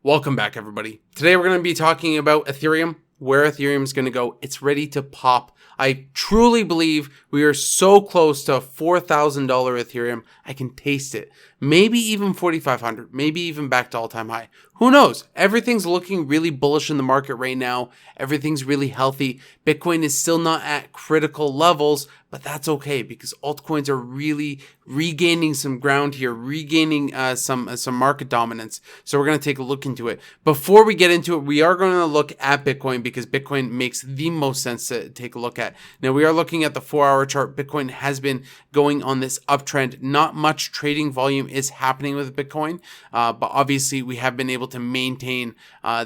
Welcome back, everybody. Today we're going to be talking about Ethereum, where Ethereum is going to go. It's ready to pop. I truly believe we are so close to $4,000 Ethereum. I can taste it. Maybe even 4,500, maybe even back to all-time high. Who knows? Everything's looking really bullish in the market right now. Everything's really healthy. Bitcoin is still not at critical levels, but that's okay because altcoins are really regaining some ground here, regaining some market dominance. So we're going to take a look into it. Before we get into it, we are going to look at Bitcoin because Bitcoin makes the most sense to take a look at. Now we are looking at the 4-hour chart. Bitcoin has been going on this uptrend. Not much trading volume is happening with Bitcoin, but obviously we have been able to maintain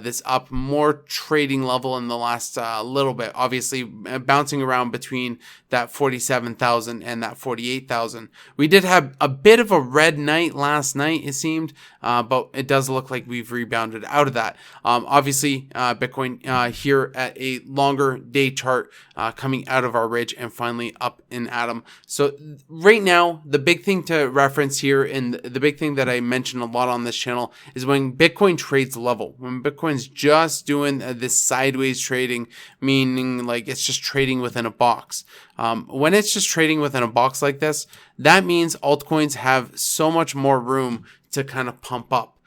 this up more trading level in the last little bit, obviously bouncing around between that 47,000 and that 48,000. We did have a bit of a red night last night, it seemed, but it does look like we've rebounded out of that. Obviously, Bitcoin here at a longer day chart coming out of our ridge and finally up in Atom. So right now, the big thing to reference here and the big thing that I mention a lot on this channel is when Bitcoin trades level, when Bitcoin's just doing this sideways trading, meaning like it's just trading within a box. When it's just trading within a box like this, that means altcoins have so much more room to kind of pump up.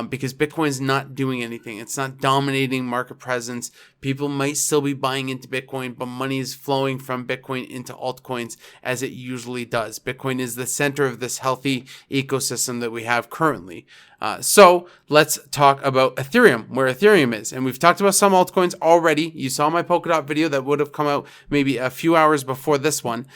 Because Bitcoin's not doing anything. It's not dominating market presence. People might still be buying into Bitcoin, but money is flowing from Bitcoin into altcoins as it usually does. Bitcoin is the center of this healthy ecosystem that we have currently. So let's talk about Ethereum, where Ethereum is. And we've talked about some altcoins already. You saw my Polkadot video that would have come out maybe a few hours before this one.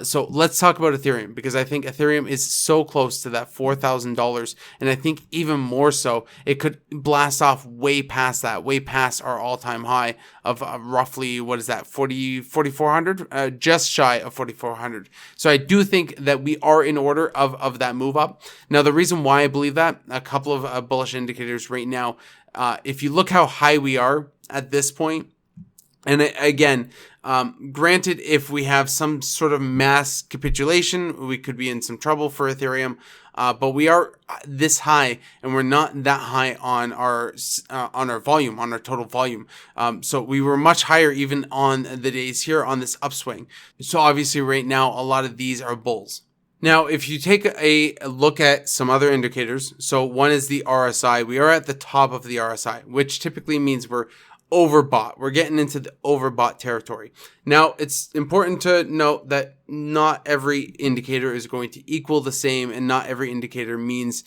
So let's talk about Ethereum because I think Ethereum is so close to that $4,000. And I think even more so, it could blast off way past that, way past our all-time high of roughly, what is that, 4,400? Just shy of 4,400. So I do think that we are in order of that move up. Now, the reason why I believe that, a couple of bullish indicators right now. If you look how high we are at this point, and again, granted, if we have some sort of mass capitulation, we could be in some trouble for Ethereum. But we are this high, and we're not that high on our volume, on our total volume. So we were much higher even on the days here on this upswing. So obviously, right now, a lot of these are bulls. Now, if you take a look at some other indicators, so one is the RSI. We are at the top of the RSI, which typically means we're overbought. We're getting into the overbought territory. Now, it's important to note that not every indicator is going to equal the same, and not every indicator means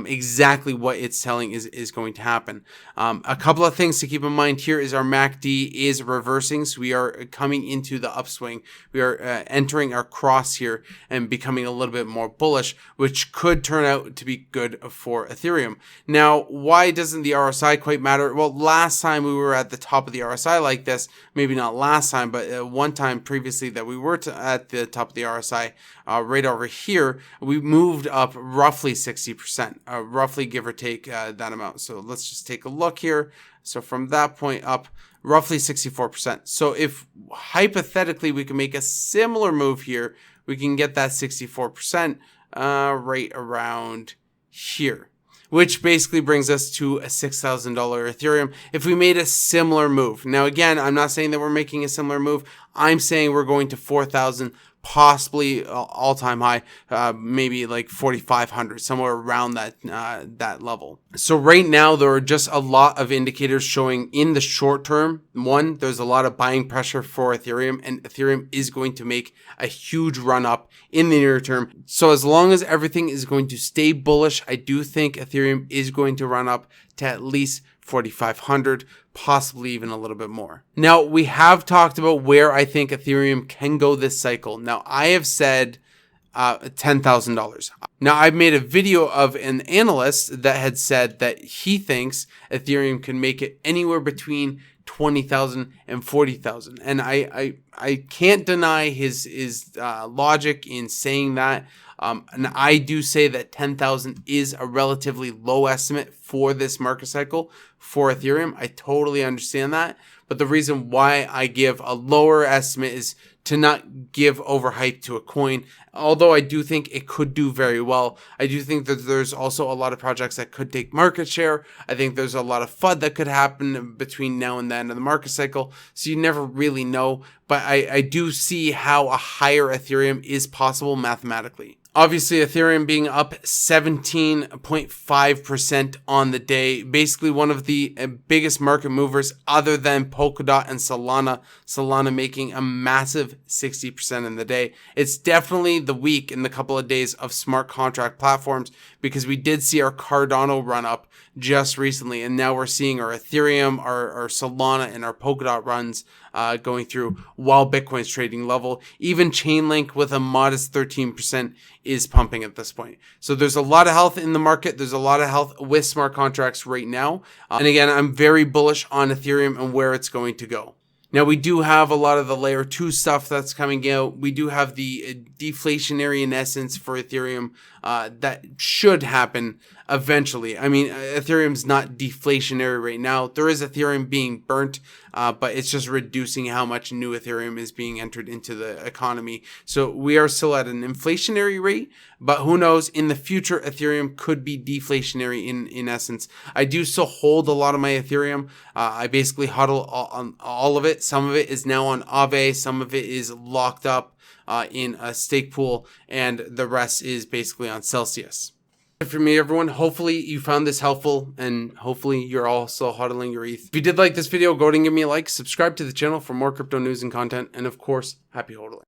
exactly what it's telling is going to happen. A couple of things to keep in mind here is our MACD is reversing, so we are coming into the upswing. We are entering our cross here and becoming a little bit more bullish, which could turn out to be good for Ethereum. Now, why doesn't the RSI quite matter? Well, last time we were at the top of the RSI like this, maybe not last time, but one time previously that we were at the top of the RSI, right over here, we moved up roughly 60%, roughly give or take that amount. So let's just take a look here. So from that point up, roughly 64%. So if hypothetically we can make a similar move here, we can get that 64% right around here, which basically brings us to a $6,000 Ethereum if we made a similar move. Now, again, I'm not saying that we're making a similar move. I'm saying we're going to 4,000, possibly all-time high, maybe like 4,500, somewhere around that level. So right now, there are just a lot of indicators showing in the short term. One, there's a lot of buying pressure for Ethereum, and Ethereum is going to make a huge run up in the near term. So as long as everything is going to stay bullish, I do think Ethereum is going to run up to at least 4,500, possibly even a little bit more. Now, we have talked about where I think Ethereum can go this cycle. Now, I have said $10,000. Now, I've made a video of an analyst that had said that he thinks Ethereum can make it anywhere between 20,000 and 40,000. And I can't deny his logic in saying that. And I do say that 10,000 is a relatively low estimate for this market cycle for Ethereum. I totally understand that. But the reason why I give a lower estimate is to not give overhype to a coin. Although I do think it could do very well. I do think that there's also a lot of projects that could take market share. I think there's a lot of FUD that could happen between now and the end of the market cycle. So you never really know. But I do see how a higher Ethereum is possible mathematically. Obviously, Ethereum being up 17.5% on the day, basically one of the biggest market movers other than Polkadot and Solana. Solana making a massive 60% in the day. It's definitely the week in the couple of days of smart contract platforms, because we did see our Cardano run up just recently, and now we're seeing our Ethereum, our Solana, and our Polkadot runs going through while Bitcoin's trading level. Even Chainlink with a modest 13% is pumping at this point. So there's a lot of health in the market. There's a lot of health with smart contracts right now. And again, I'm very bullish on Ethereum and where it's going to go. Now, we do have a lot of the layer 2 stuff that's coming out. We do have the deflationary in essence for Ethereum that should happen eventually. I mean, Ethereum's not deflationary right now. There is Ethereum being burnt, but it's just reducing how much new Ethereum is being entered into the economy. So we are still at an inflationary rate, but who knows? In the future, Ethereum could be deflationary in essence. I do still hold a lot of my Ethereum. I basically hodl on all of it. Some of it is now on Aave. Some of it is locked up in a stake pool, and the rest is basically on Celsius. For me, everyone, hopefully you found this helpful, and hopefully you're also hodling your ETH. If you did like this video, go ahead and give me a like, subscribe to the channel for more crypto news and content, and of course, happy hodling.